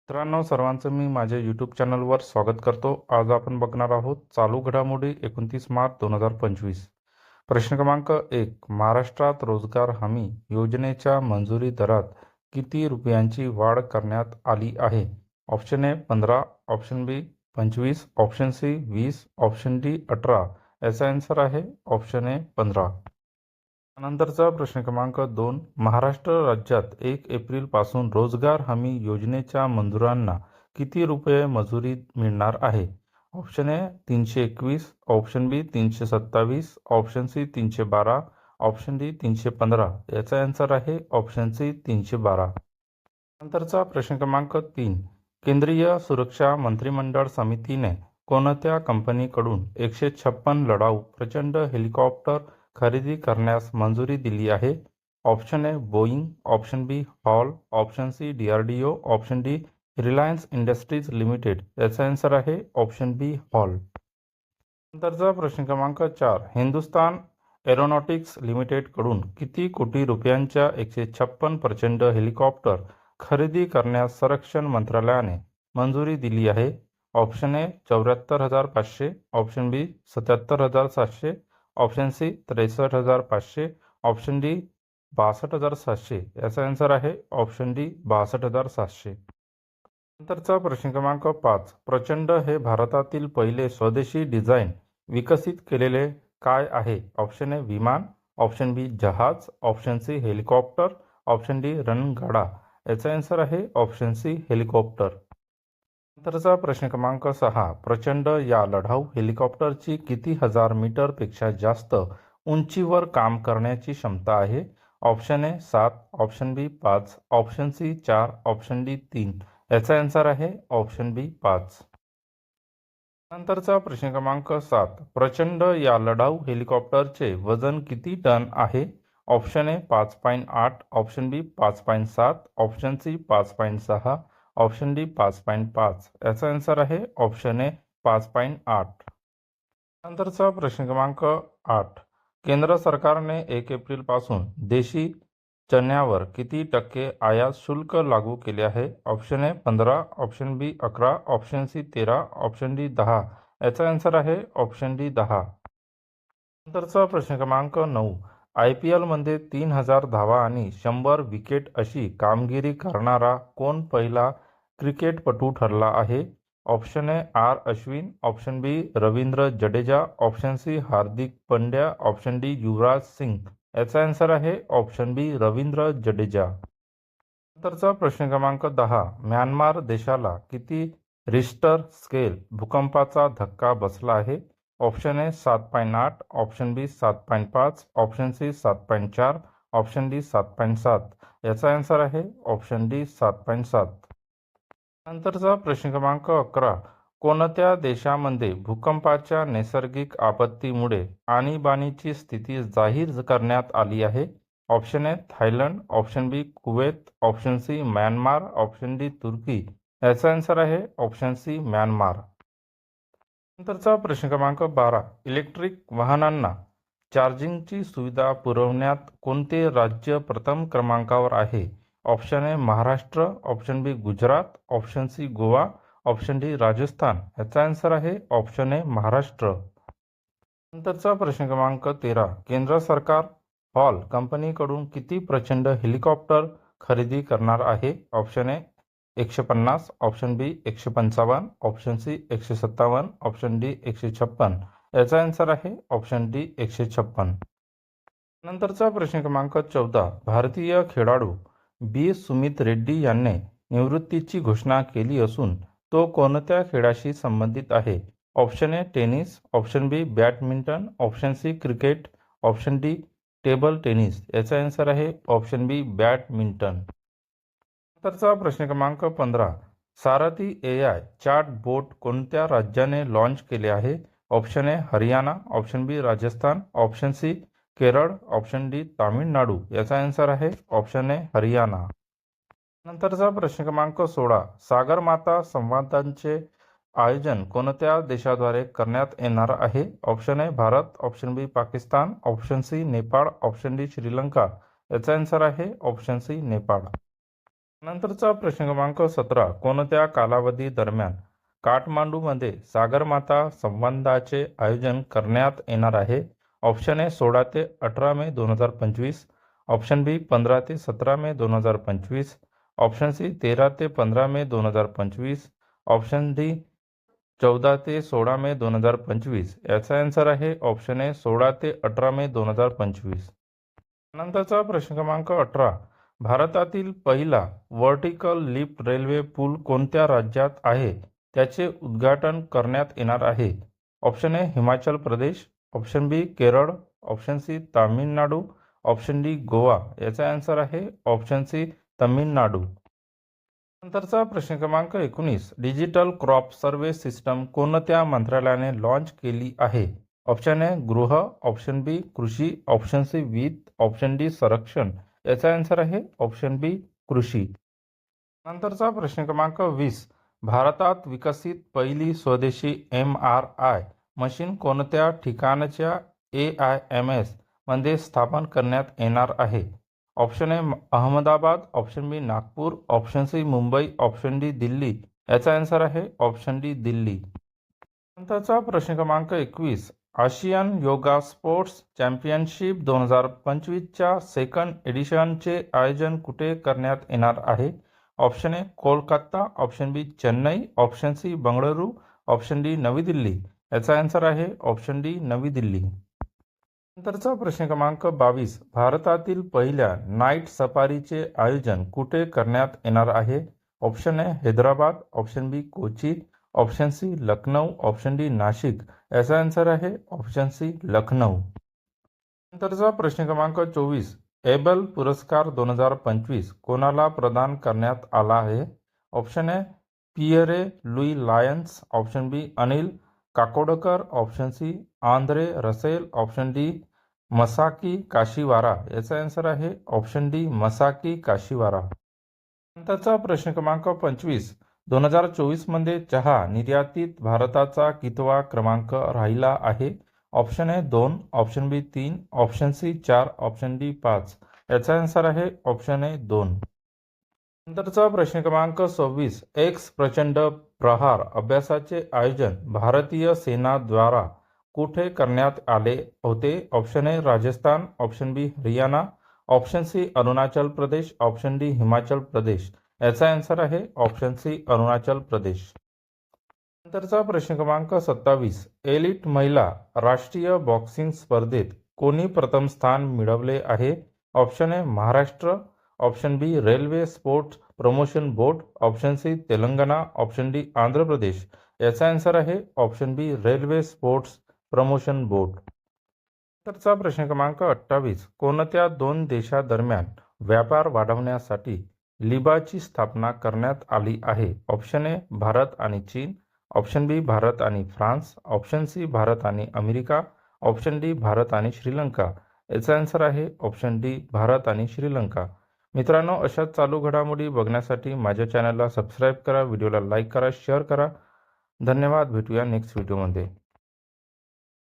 मित्रांनो, सर्वांचं मी माझ्या यूट्यूब चॅनलवर स्वागत करतो. आज आपण बघणार आहोत चालू घडामोडी 29 मार्च 2025. प्रश्न क्रमांक 1. महाराष्ट्रात रोजगार हमी योजनेच्या मंजुरी दरात किती रुपयांची वाढ करण्यात आली आहे? Option A 15, option B 25, option C 20, option D 18. याचा आन्सर आहे ऑप्शन ए 15. नंतरचा प्रश्न क्रमांक 2. महाराष्ट्र राज्यात 1 एप्रिल पासून रोजगार हमी योजनेच्या मजुरांना किती रुपये मजुरी मिळणार आहे? Option A 321, option B 327, option C 312, option D 315. याचा आन्सर आहे ऑप्शन सी 312. नंतरचा प्रश्न क्रमांक 3. केंद्रीय सुरक्षा मंत्रिमंडळ समितीने कोणत्या कंपनीकडून 156 लढाऊ प्रचंड हेलिकॉप्टर खरेदी करण्यास मंजुरी दिली आहे? Option A Boeing, option B HAL, option C DRDO, option D Reliance Industries Limited. याचा आन्सर आहे ऑप्शन बी हॉल. नंतरचा प्रश्न क्रमांक 4. हिंदुस्तान एरोनॉटिक्स लिमिटेडकडून किती कोटी रुपयांच्या 156 प्रचंड हेलिकॉप्टर खरेदी करण्यास संरक्षण मंत्रालयाने मंजुरी दिली आहे? Option A 74,500, option B 77,700, option C 63,500, option D 62,700. याचा आन्सर आहे ऑप्शन डी 62,700. नंतरचा प्रश्न क्रमांक 5. प्रचंड हे भारतातील पहिले स्वदेशी डिझाईन विकसित केलेले काय आहे? ऑप्शन ए विमान, ऑप्शन बी जहाज, option C helicopter, option D रणगाडा. याचा आन्सर आहे ऑप्शन सी हेलिकॉप्टर. नंतरचा प्रश्न क्रमांक 6. प्रचंड या लढाऊ हेलिकॉप्टरची किती हजार मीटरपेक्षा जास्त उंचीवर काम करण्याची क्षमता आहे? Option A 7, option B 5, option C 4, option D 3. याचा आन्सर आहे ऑप्शन बी 5. नंतरचा प्रश्न क्रमांक 7. प्रचंड या लढाऊ हेलिकॉप्टरचे वजन किती टन आहे? Option A 5.8, option B 5.7, option C 5.6, option D 5.5. याचा आन्सर आहे ऑप्शन ए 5.8. नंतरचा प्रश्न क्रमांक 8. केंद्र सरकारने 1 एप्रिल पासून देशी चण्यावर किती टक्के आयात शुल्क लागू केले आहे? Option A 15, option B 11, option C 13, option D 10. याचा आन्सर आहे ऑप्शन डी 10. नंतरचा प्रश्न क्रमांक 9. IPL मध्ये 3,000 धावा आणि 100 विकेट अशी कामगिरी करणारा कोण पहिला क्रिकेटपटू ठरला आहे? Option A Ashwin, option B Ravindra Jadeja, option C Hardik Pandya, option D Yuvraj Singh. याचा आन्सर आहे ऑप्शन बी रवींद्र जडेजा. नंतरचा प्रश्न क्रमांक 10. म्यानमार देशाला किती रिश्टर स्केल भूकंपाचा धक्का बसला आहे? Option A 7.8, option B 7.5, option C 7.4, option D 7.7. याचा आन्सर आहे ऑप्शन डी 7.7. नंतरचा प्रश्न क्रमांक 11. कोणत्या देशामध्ये भूकंपाच्या नैसर्गिक आपत्तीमुळे आणीबाणीची स्थिती जाहीर करण्यात आली आहे? Option A Thailand, option B Kuwait, option C Myanmar, option D तुर्की. याचा आन्सर आहे ऑप्शन सी म्यानमार. नंतरचा प्रश्न क्रमांक 12. इलेक्ट्रिक वाहनांना चार्जिंगची सुविधा पुरवण्यात कोणते राज्य प्रथम क्रमांकावर आहे? Option A Maharashtra, option B Gujarat, option C Goa, option D Rajasthan. याचा आन्सर आहे ऑप्शन ए महाराष्ट्र. नंतरचा प्रश्न क्रमांक 13. केंद्र सरकार हॉल कंपनीकडून किती प्रचंड हेलिकॉप्टर खरेदी करणार आहे? Option A 150, option B 155, option C 157, option D 156. याचा आन्सर आहे ऑप्शन डी 156. नंतरचा प्रश्न क्रमांक 14. भारतीय खेळाडू बी सुमित रेड्डी यांनी निवृत्तीची घोषणा केली असून तो कोणत्या खेळाशी संबंधित आहे? Option A tennis, option B badminton, option C cricket, option D table tennis. याचा आन्सर आहे ऑप्शन बी बॅडमिंटन. नंतरचा प्रश्न क्रमांक 15. सारथी AI चॅट बोट कोणत्या राज्याने लॉन्च केले आहे? Option A Haryana, option B Rajasthan, option C Kerala, option D Tamil Nadu. याचा आन्सर आहे ऑप्शन ए हरियाणा. नंतरचा प्रश्न क्रमांक 16. सागरमाता संवादांचे आयोजन कोणत्या देशाद्वारे करण्यात येणार आहे? Option A Bharat, option B Pakistan, option C Nepal, option D Sri Lanka. याचा आन्सर आहे ऑप्शन सी नेपाळ. नंतरचा प्रश्न क्रमांक 17. कोणत्या कालावधी दरम्यान काठमांडूमध्ये सागरमाता संवादाचे आयोजन करण्यात येणार आहे? ऑप्शन ए 16 ते 18 मे 2025, ऑप्शन बी 15 ते 17 मे 2025, ऑप्शन सी 13 ते 15 मे 2025, ऑप्शन डी 14 ते 16 मे 2025. याचा आन्सर आहे ऑप्शन ए 16 ते 18 मे 2025. नंतरचा प्रश्न क्रमांक 18. भारतातील पहिला व्हर्टिकल लिफ्ट रेल्वे पूल कोणत्या राज्यात आहे? त्याचे उद्घाटन करण्यात येणार आहे. Option A Himachal Pradesh, option B Kerala, option C Tamil Nadu, option D Goa. याचा आन्सर आहे ऑप्शन सी तामिळनाडू. नंतरचा प्रश्न क्रमांक 19. डिजिटल क्रॉप सर्व्हे सिस्टम कोणत्या मंत्रालयाने लॉन्च केली आहे? ऑप्शन ए गृह, ऑप्शन बी कृषी, ऑप्शन सी वित्त, ऑप्शन डी संरक्षण. याचा आन्सर आहे ऑप्शन बी कृषी. नंतरचा प्रश्न क्रमांक 20. भारतात विकसित पहिली स्वदेशी MRI मशीन कोणत्या ठिकाणच्या AIMS मध्ये स्थापन करण्यात येणार आहे? Option A Ahmedabad, option B Nagpur, option C Mumbai, option D Delhi. याचा आन्सर आहे ऑप्शन डी दिल्ली. नंतरचा प्रश्न क्रमांक 21. आशियन योगा स्पोर्ट्स चॅम्पियनशिप 2025च्या सेकंड एडिशनचे आयोजन कुठे करण्यात येणार आहे? Option A Kolkata, option B Chennai, option C Bengaluru, option D Navi Delhi. याचा आन्सर आहे ऑप्शन डी नवी दिल्ली. नंतरचा प्रश्न क्रमांक 22. भारतातील पहिल्या नाईट सफारीचे आयोजन कुठे करण्यात येणार आहे? Option A Hyderabad, option B Kochi, option C Lucknow, option D Nashik. याचा आन्सर आहे ऑप्शन सी लखनौ. नंतरचा प्रश्न क्रमांक 24. एबल पुरस्कार 2025 कोणाला प्रदान करण्यात आला आहे? Option A Pierre Louis Lions, option B Anil Kakodkar, option C Andre Russell, option D Masaki Kashiwara. याचा आन्सर आहे ऑप्शन डी मसाकी काशीवारा. नंतरचा प्रश्न क्रमांक 25. 2024 मध्ये चहा निर्यातीत भारताचा कितवा क्रमांक राहिला आहे? Option A 2, option B 3, option C 4, option D 5. याचा आन्सर आहे ऑप्शन ए 2. नंतरचा प्रश्न क्रमांक 26. एक्स प्रचंड प्रहार अभ्यासाचे आयोजन भारतीय सेना द्वारा कुठे करण्यात आले होते? Option A Rajasthan, option B Haryana, option C Arunachal Pradesh, option D Himachal Pradesh. याचा आन्सर आहे ऑप्शन सी अरुणाचल प्रदेश. नंतरचा प्रश्न क्रमांक 27. एलिट महिला राष्ट्रीय बॉक्सिंग स्पर्धेत कोणी प्रथम स्थान मिळवले आहे? Option A Maharashtra, option B railway sports promotion board, option C Telangana, option D Andhra Pradesh. याचा आन्सर आहे option B railway sports promotion board. नंतरचा प्रश्न क्रमांक 28. कोणत्या दोन देशादरम्यान व्यापार वाढवण्यासाठी लिबाची स्थापना करण्यात आली आहे? ऑप्शन ए भारत आणि चीन, ऑप्शन बी भारत आणि फ्रान्स, ऑप्शन सी भारत आणि अमेरिका, ऑप्शन डी भारत आणि श्रीलंका. याचा आन्सर आहे ऑप्शन डी भारत आणि श्रीलंका. मित्रांनो, अशाच चालू घडामोडी बघण्यासाठी माझ्या चॅनलला सबस्क्राईब करा, व्हिडिओला लाईक करा, शेअर करा. धन्यवाद. भेटूया नेक्स्ट व्हिडिओमध्ये.